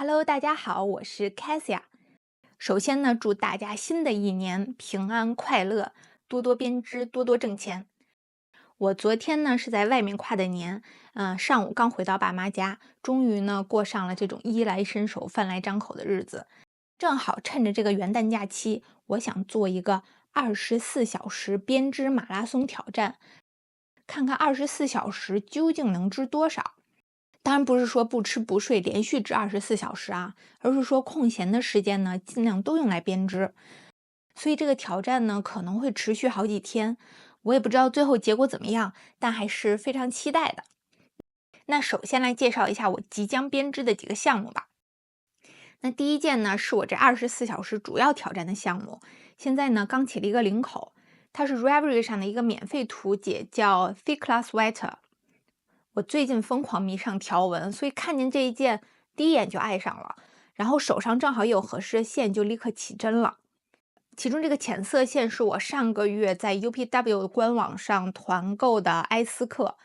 Hello，大家好，我是 Cassia。首先呢，祝大家新的一年平安快乐，多多编织，多多挣钱。我昨天呢是在外面跨的年，上午刚回到爸妈家，终于呢过上了这种衣来伸手、饭来张口的日子。正好趁着这个元旦假期，我想做一个24小时编织马拉松挑战，看看24小时究竟能织多少。当然不是说不吃不睡连续织24小时啊，而是说空闲的时间呢，尽量都用来编织。所以这个挑战呢，可能会持续好几天，我也不知道最后结果怎么样，但还是非常期待的。那首先来介绍一下我即将编织的几个项目吧。那第一件呢，是我这24小时主要挑战的项目，现在呢刚起了一个领口，它是 Ravelry 上的一个免费图解，叫 Ficla Sweater。我最近疯狂迷上条纹，所以看见这一件第一眼就爱上了，然后手上正好也有合适的线，就立刻起针了。其中这个浅色线是我上个月在 UPW 官网上团购的埃斯克，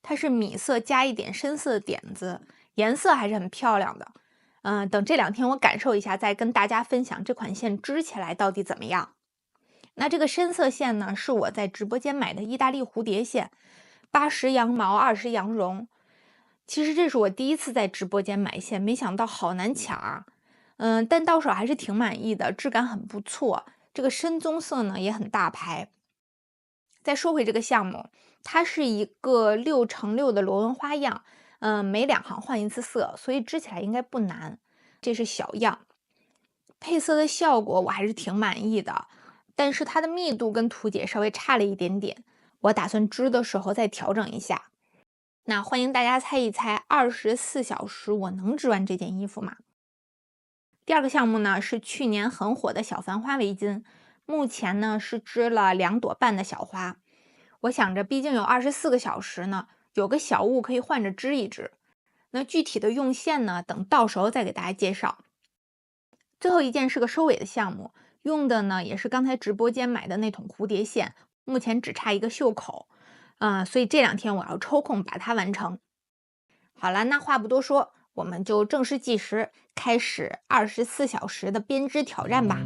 它是米色加一点深色的点子，颜色还是很漂亮的。等这2天我感受一下，再跟大家分享这款线织起来到底怎么样。那这个深色线呢，是我在直播间买的意大利蝴蝶线，80羊毛，20羊绒。其实这是我第一次在直播间买线，没想到好难抢啊。但到手还是挺满意的，质感很不错。这个深棕色呢也很大牌。再说回这个项目，它是一个6×6的螺纹花样，每2行换一次色，所以织起来应该不难。这是小样，配色的效果我还是挺满意的，但是它的密度跟图解稍微差了一点点，我打算织的时候再调整一下。那欢迎大家猜一猜24小时我能织完这件衣服吗？第二个项目呢是去年很火的小繁花围巾，目前呢是织了2朵半的小花。我想着毕竟有24个小时呢，有个小物可以换着织一织。那具体的用线呢，等到时候再给大家介绍。最后一件是个收尾的项目，用的呢也是刚才直播间买的那桶蝴蝶线，目前只差一个袖口。所以这2天我要抽空把它完成。好了，那话不多说，我们就正式计时，开始24小时的编织挑战吧。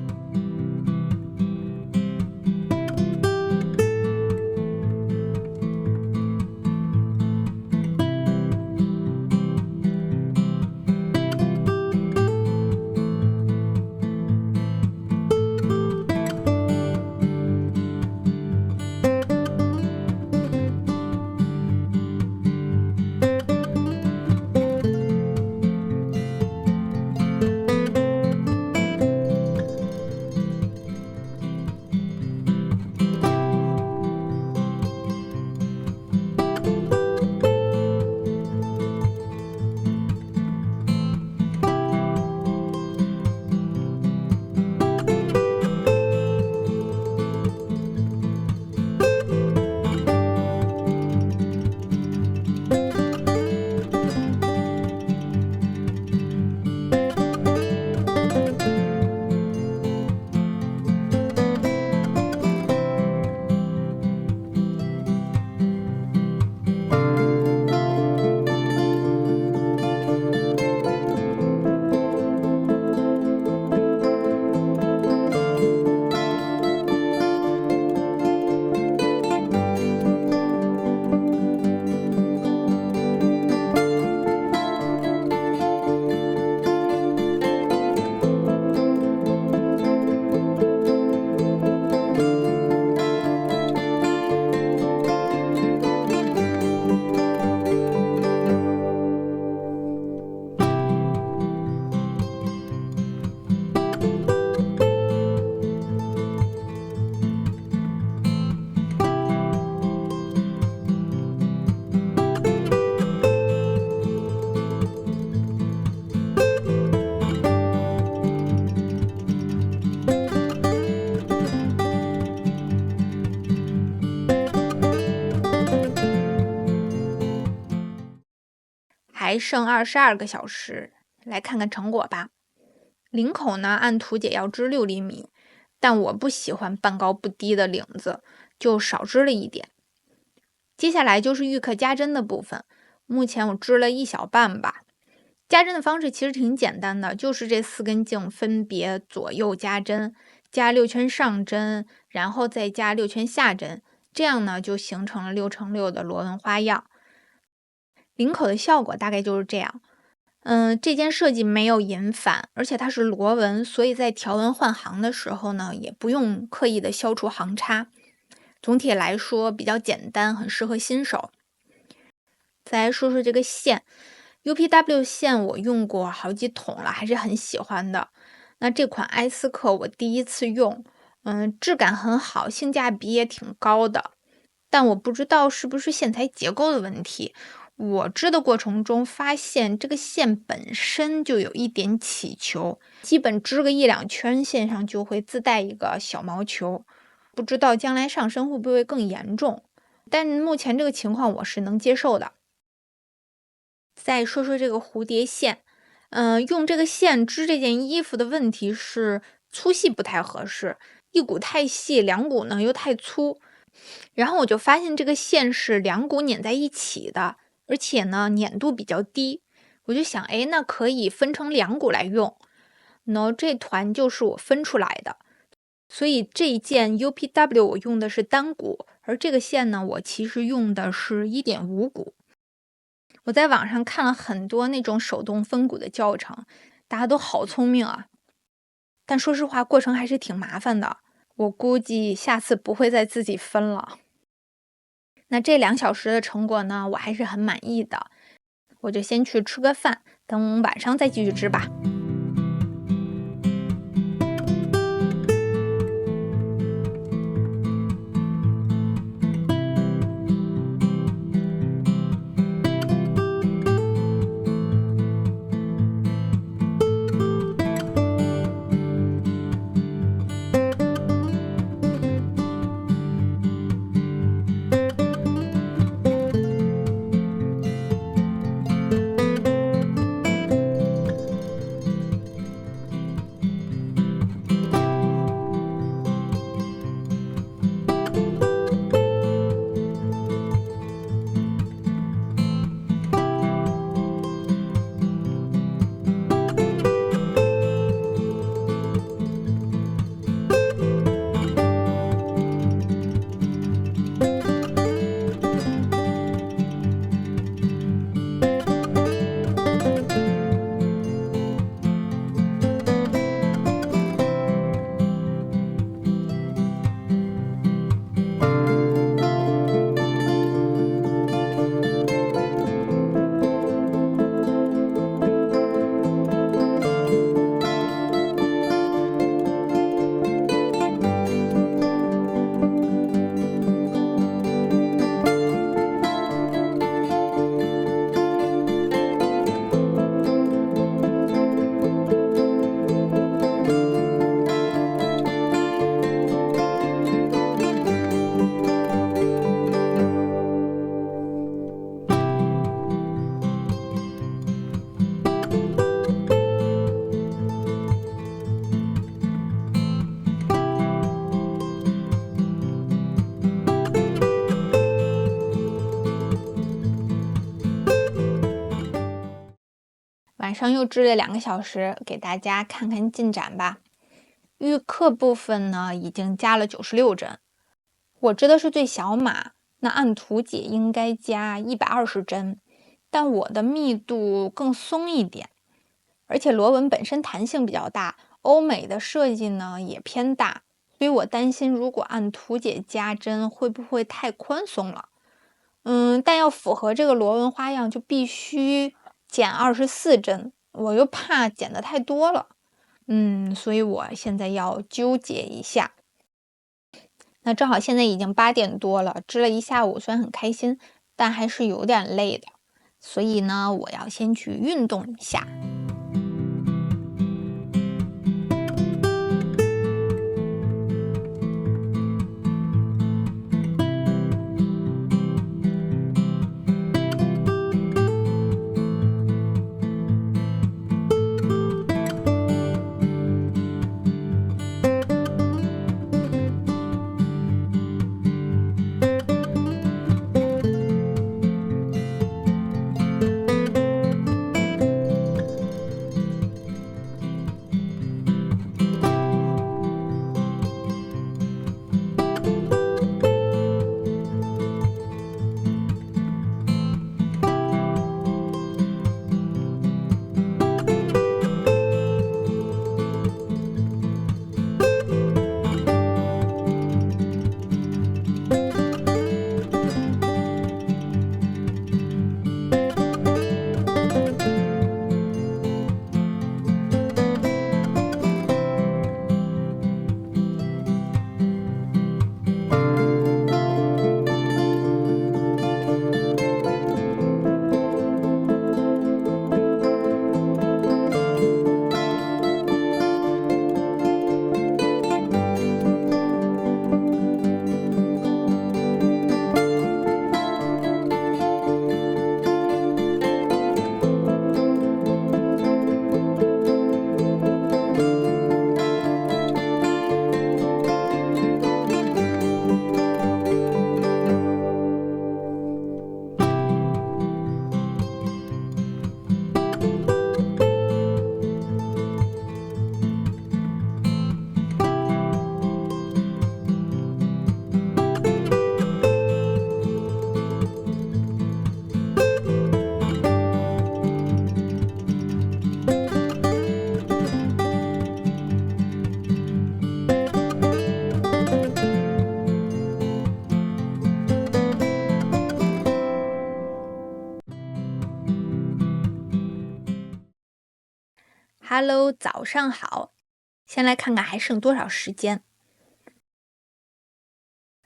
还剩22个小时，来看看成果吧。领口呢，按图解要织6厘米，但我不喜欢半高不低的领子，就少织了一点。接下来就是预刻加针的部分，目前我织了1小半吧。加针的方式其实挺简单的，就是这4根茎分别左右加针，加6圈上针，然后再加6圈下针，这样呢就形成了6×6的螺纹花样。领口的效果大概就是这样。这件设计没有银反，而且它是螺纹，所以在条纹换行的时候呢，也不用刻意的消除行差。总体来说比较简单，很适合新手。再来说说这个线，UPW 线我用过好几桶了，还是很喜欢的。那这款埃斯克我第一次用，质感很好，性价比也挺高的。但我不知道是不是线材结构的问题，我织的过程中发现这个线本身就有一点起球，基本织个1-2圈，线上就会自带一个小毛球。不知道将来上身会不会更严重，但目前这个情况我是能接受的。再说说这个蝴蝶线，用这个线织这件衣服的问题是粗细不太合适，一股太细，两股呢又太粗。然后我就发现这个线是两股粘在一起的，而且呢粘度比较低。我就想，哎，那可以分成2股来用。这团就是我分出来的，所以这一件 UPW 我用的是单股，而这个线呢，我其实用的是1.5股。我在网上看了很多那种手动分股的教程，大家都好聪明啊。但说实话，过程还是挺麻烦的。我估计下次不会再自己分了。那这2小时的成果呢，我还是很满意的。我就先去吃个饭，等晚上再继续织吧。晚上又织了2个小时，给大家看看进展吧。预刻部分呢，已经加了96针。我织的是最小码，那按图解应该加120针，但我的密度更松一点，而且螺纹本身弹性比较大，欧美的设计呢也偏大，所以我担心如果按图解加针会不会太宽松了。但要符合这个螺纹花样，就必须减24针，我又怕减的太多了。所以我现在要纠结一下。那正好现在已经8点多了，织了一下午，虽然很开心，但还是有点累的。所以呢，我要先去运动一下。Hello，早上好。先来看看还剩多少时间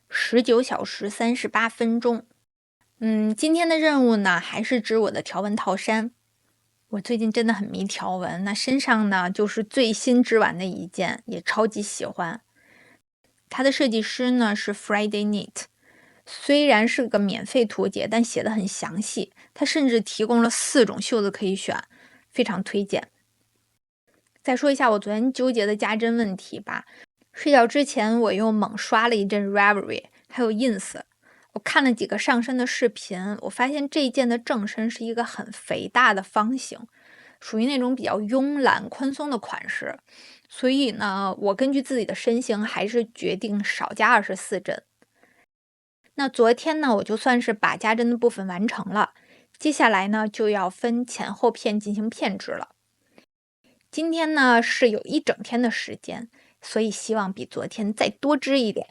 ，19小时38分钟。今天的任务呢，还是织我的条纹套衫。我最近真的很迷条纹，那身上呢就是最新织完的一件，也超级喜欢。它的设计师呢是 Friday Knit，虽然是个免费图解，但写的很详细。它甚至提供了4种袖子可以选，非常推荐。再说一下我昨天纠结的加针问题吧。睡觉之前，我又猛刷了一阵 Ravelry， 还有 Ins。我看了几个上身的视频，我发现这一件的正身是一个很肥大的方形，属于那种比较慵懒、宽松的款式。所以呢，我根据自己的身形，还是决定少加24针。那昨天呢，我就算是把加针的部分完成了，接下来呢，就要分前后片进行片织了。今天呢是有一整天的时间，所以希望比昨天再多织一点。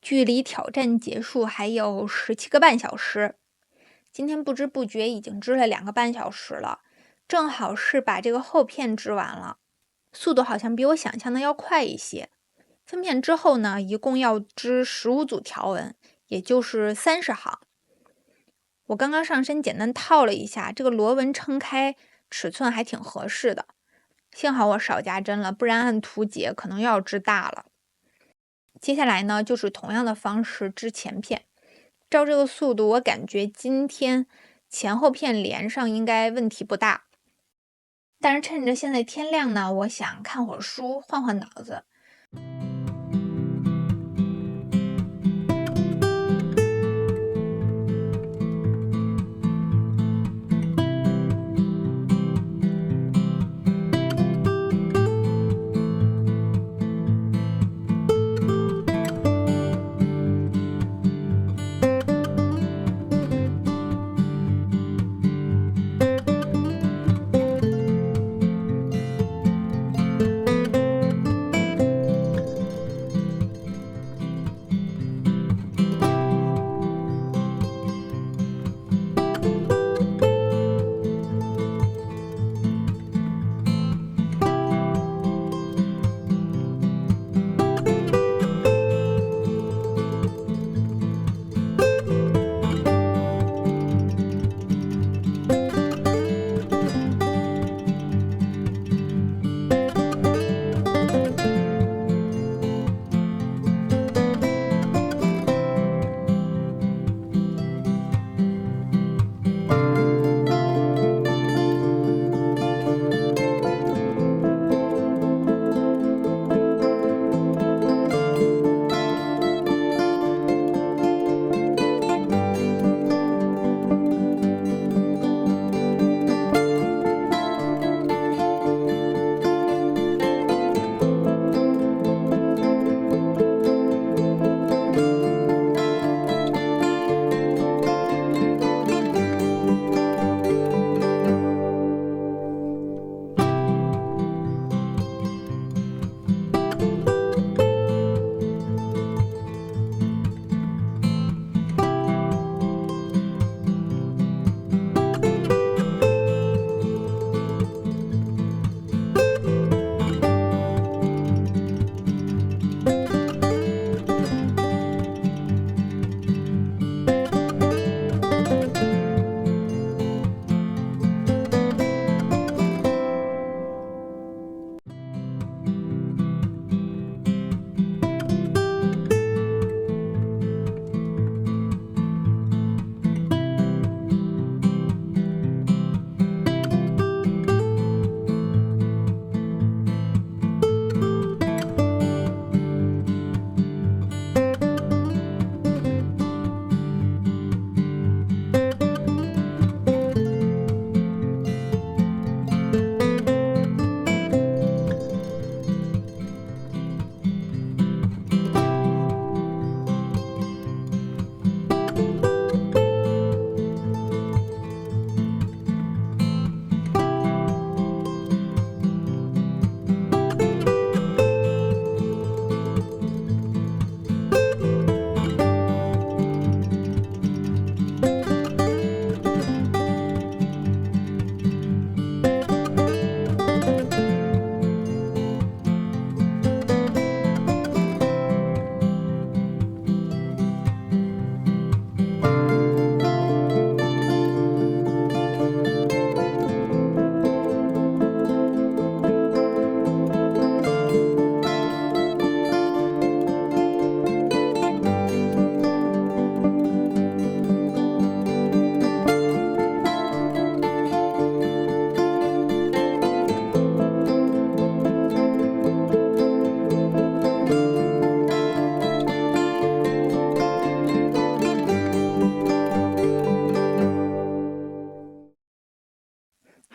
距离挑战结束还有17个半小时，今天不知不觉已经织了2个半小时了，正好是把这个后片织完了，速度好像比我想象的要快一些。分片之后呢，一共要织15组条纹，也就是30行。我刚刚上身简单套了一下，这个螺纹撑开尺寸还挺合适的，幸好我少加针了，不然按图解可能又要织大了。接下来呢，就是同样的方式织前片。照这个速度，我感觉今天前后片连上应该问题不大。但是趁着现在天亮呢，我想看会儿书，换换脑子。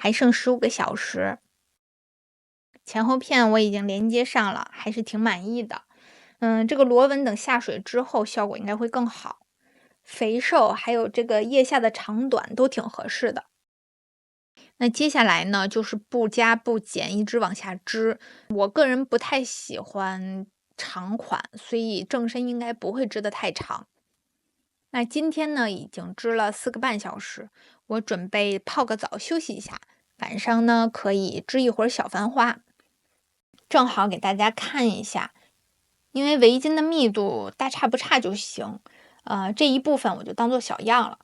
还剩15个小时。前后片我已经连接上了，还是挺满意的。这个螺纹等下水之后效果应该会更好。肥瘦还有这个腋下的长短都挺合适的。那接下来呢，就是不加不减，一直往下织。我个人不太喜欢长款，所以正身应该不会织得太长。那今天呢，已经织了4个半小时，我准备泡个澡休息一下，晚上呢可以织一会儿小繁花。正好给大家看一下，因为围巾的密度大差不差就行。这一部分我就当做小样了，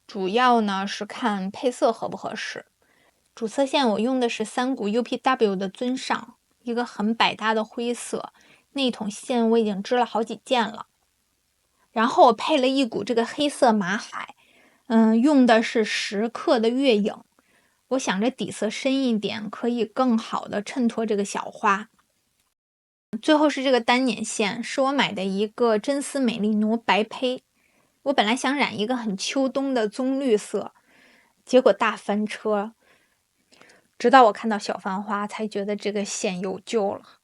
主要呢是看配色合不合适。主色线我用的是3股 UPW 的尊上，一个很百搭的灰色。那桶线我已经织了好几件了。然后我配了一股这个黑色马海，用的是10克的月影。我想着底色深一点，可以更好的衬托这个小花。最后是这个单捻线，是我买的一个真丝美丽奴白胚。我本来想染一个很秋冬的棕绿色，结果大翻车。直到我看到小繁花，才觉得这个线有救了。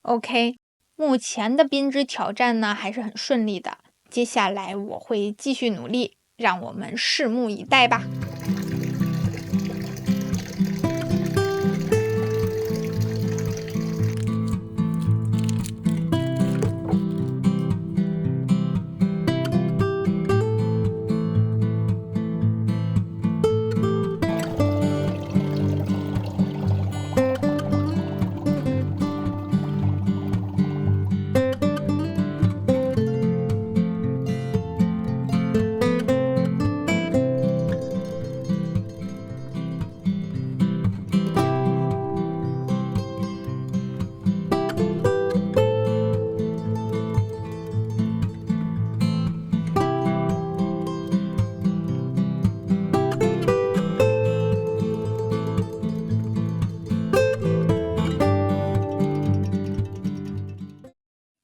OK， 目前的编织挑战呢还是很顺利的，接下来我会继续努力，让我们拭目以待吧。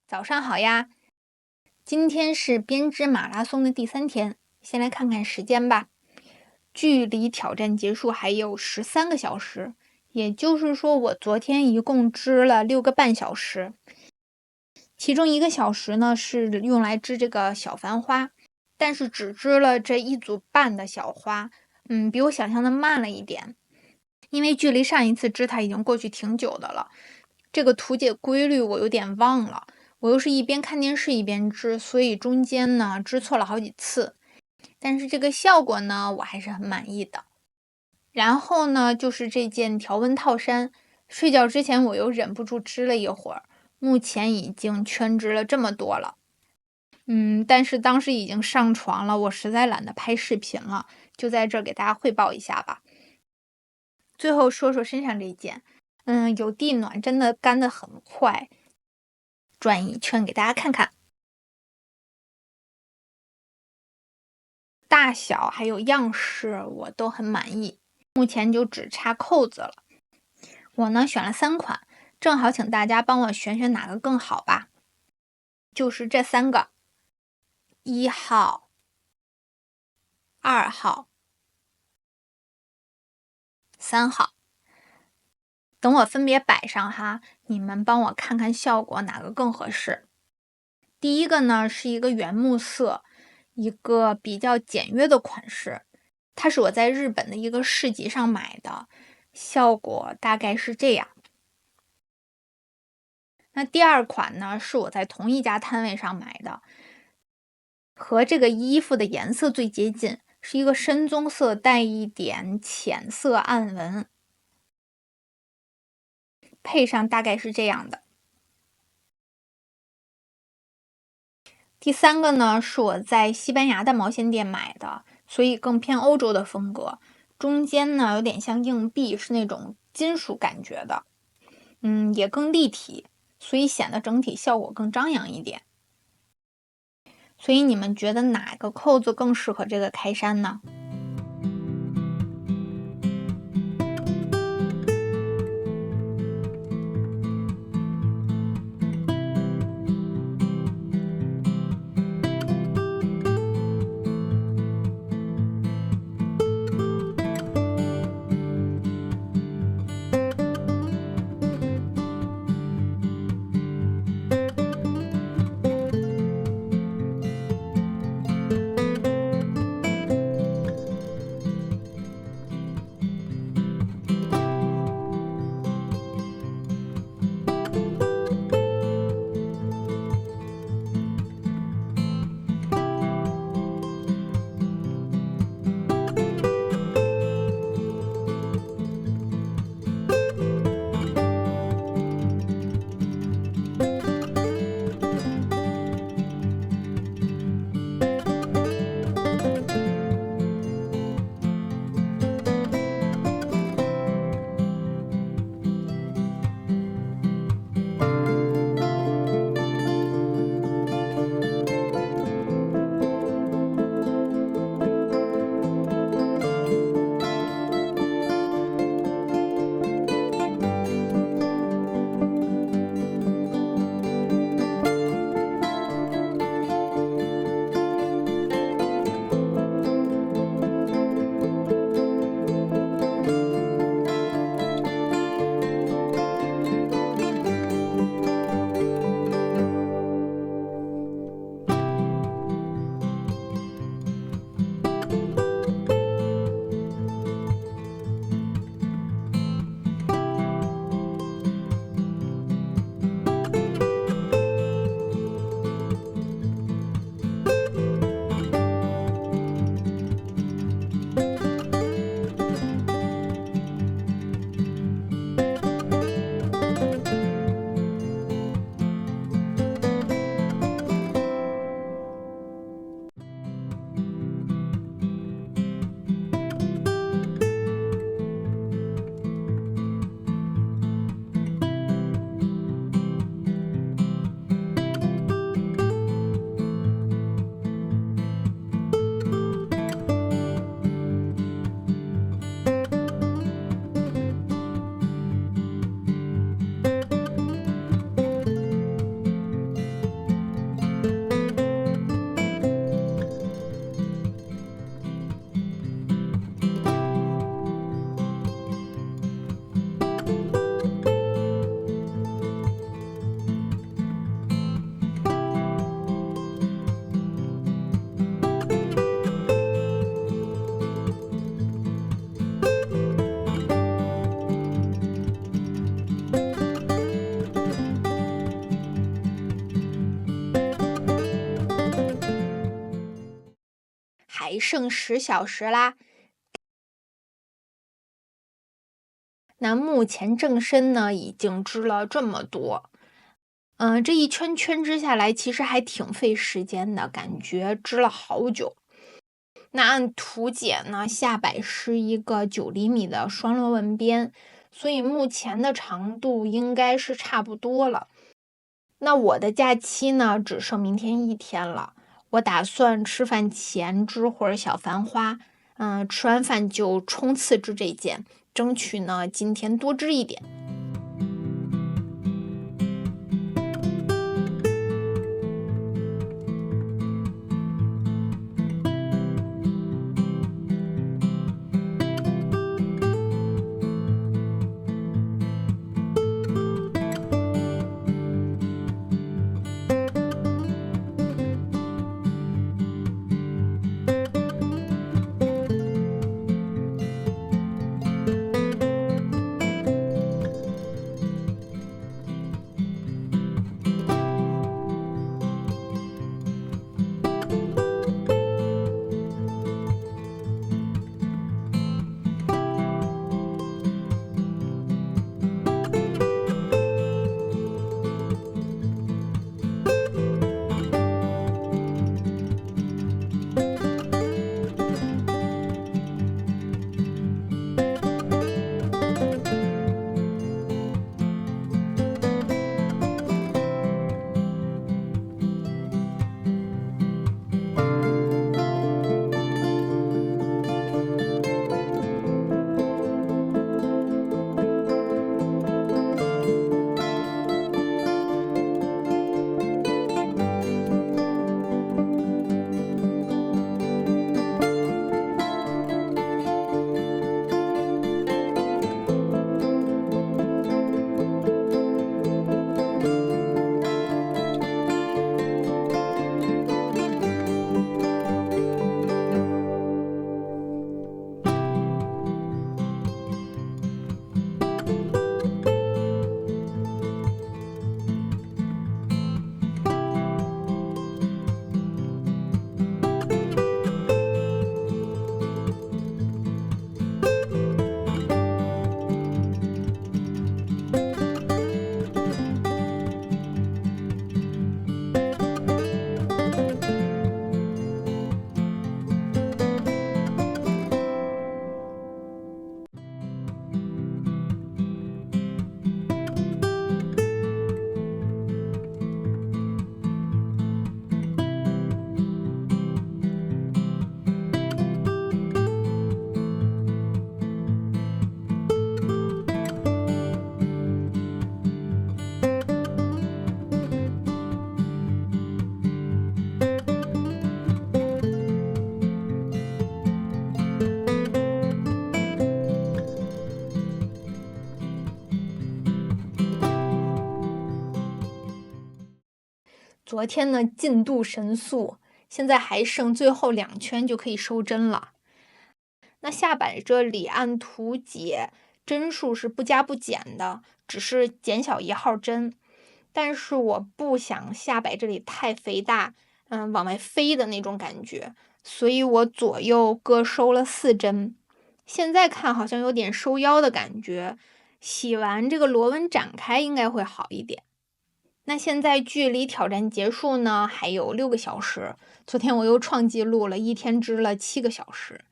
早上好呀，今天是编织马拉松的第3天，先来看看时间吧。距离挑战结束还有13个小时，也就是说我昨天一共织了6个半小时，其中1个小时呢是用来织这个小繁花，但是只织了这1组半的小花，比我想象的慢了一点，因为距离上一次织它已经过去挺久的了，这个图解规律我有点忘了。我又是一边看电视一边织，所以中间呢织错了好几次，但是这个效果呢我还是很满意的。然后呢就是这件条纹套衫，睡觉之前我又忍不住织了一会儿，目前已经圈织了这么多了。但是当时已经上床了，我实在懒得拍视频了，就在这儿给大家汇报一下吧。最后说说身上这件，有地暖真的干得很快。转一圈给大家看看，大小还有样式我都很满意，目前就只差扣子了。我呢选了3款，正好请大家帮我选选哪个更好吧。就是这3个，1号、2号、3号。等我分别摆上哈，你们帮我看看效果哪个更合适。第一个呢是一个原木色，一个比较简约的款式，它是我在日本的一个市集上买的，效果大概是这样。那第2款呢是我在同一家摊位上买的，和这个衣服的颜色最接近，是一个深棕色带一点浅色暗纹，配上大概是这样的。第3个呢是我在西班牙的毛线店买的，所以更偏欧洲的风格，中间呢有点像硬币，是那种金属感觉的，也更立体，所以显得整体效果更张扬一点。所以你们觉得哪个扣子更适合这个开衫呢？剩10小时啦。那目前正身呢，已经织了这么多，这一圈圈织下来，其实还挺费时间的，感觉织了好久。那按图解呢，下摆是一个9厘米的双螺纹边，所以目前的长度应该是差不多了。那我的假期呢，只剩明天1天了，我打算吃饭前织会儿小繁花，吃完饭就冲刺织这件，争取呢今天多织一点。昨天呢进度神速，现在还剩最后2圈就可以收针了。那下摆这里按图解，针数是不加不减的，只是减小1号针。但是我不想下摆这里太肥大，往外飞的那种感觉，所以我左右各收了4针。现在看好像有点收腰的感觉，洗完这个螺纹展开应该会好一点。那现在距离挑战结束呢，还有6个小时。昨天我又创纪录了，1天织了7个小时。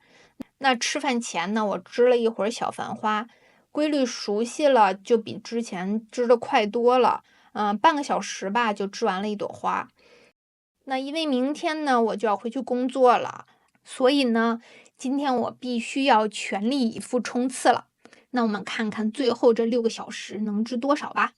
那吃饭前呢，我织了一会儿小繁花，规律熟悉了，就比之前织的快多了。半个小时吧，就织完了1朵花。那因为明天呢，我就要回去工作了，所以呢，今天我必须要全力以赴冲刺了。那我们看看最后这6个小时能织多少吧。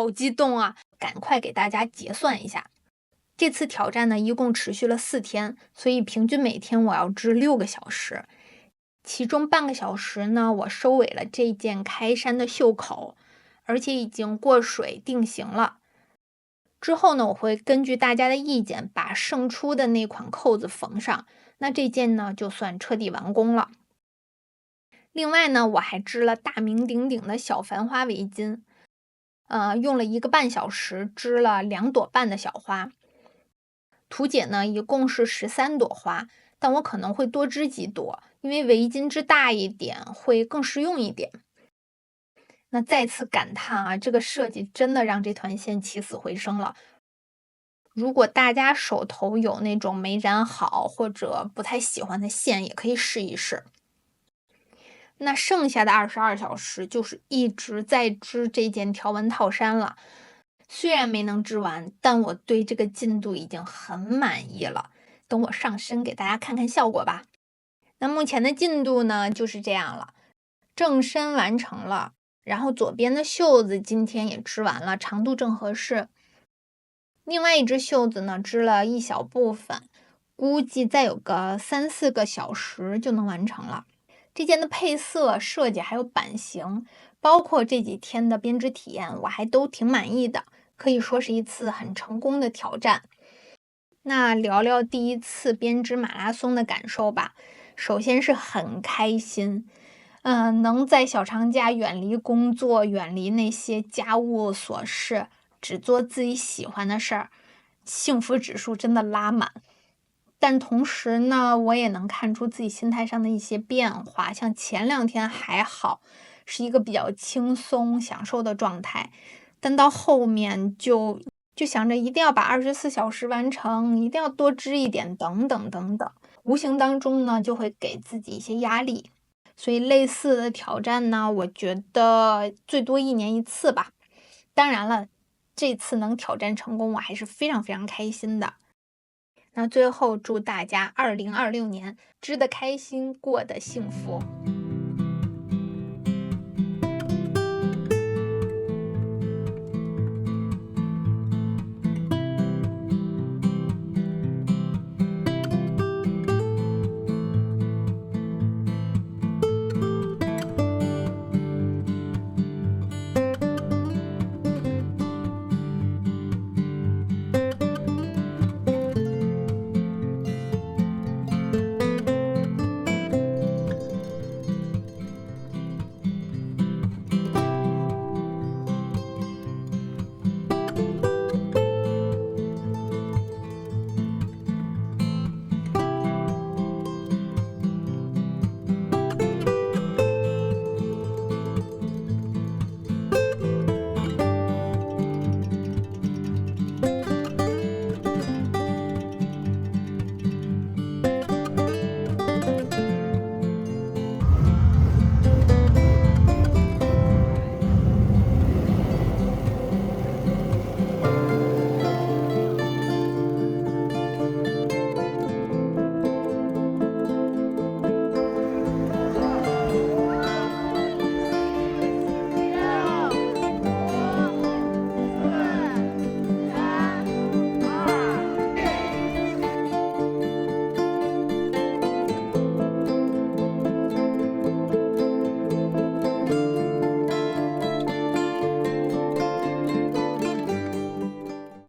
好激动啊！赶快给大家结算一下。这次挑战呢，一共持续了4天，所以平均每天我要织6个小时。其中半个小时呢，我收尾了这件开衫的袖口，而且已经过水定型了。之后呢，我会根据大家的意见，把胜出的那款扣子缝上。那这件呢，就算彻底完工了。另外呢，我还织了大名鼎鼎的小繁花围巾，用了1个半小时织了2朵半的小花。图解呢，一共是13朵花，但我可能会多织几朵，因为围巾织大一点会更实用一点。那再次感叹啊，这个设计真的让这团线起死回生了。如果大家手头有那种没染好或者不太喜欢的线，也可以试一试。那剩下的22小时就是一直在织这件条纹套衫了。虽然没能织完，但我对这个进度已经很满意了。等我上身给大家看看效果吧。那目前的进度呢，就是这样了。正身完成了，然后左边的袖子今天也织完了，长度正合适。另外一只袖子呢，织了一小部分，估计再有个3、4个小时就能完成了。这件的配色、设计还有版型，包括这几天的编织体验，我还都挺满意的，可以说是一次很成功的挑战。那聊聊第一次编织马拉松的感受吧。首先是很开心，能在小长假远离工作，远离那些家务琐事，只做自己喜欢的事儿，幸福指数真的拉满。但同时呢，我也能看出自己心态上的一些变化，像前2天还好，是一个比较轻松享受的状态，但到后面就想着一定要把24小时完成，一定要多织一点，等等等等，无形当中呢就会给自己一些压力。所以类似的挑战呢，我觉得最多1年1次吧。当然了，这次能挑战成功，我还是非常非常开心的。那最后祝大家2026年织得开心，过得幸福。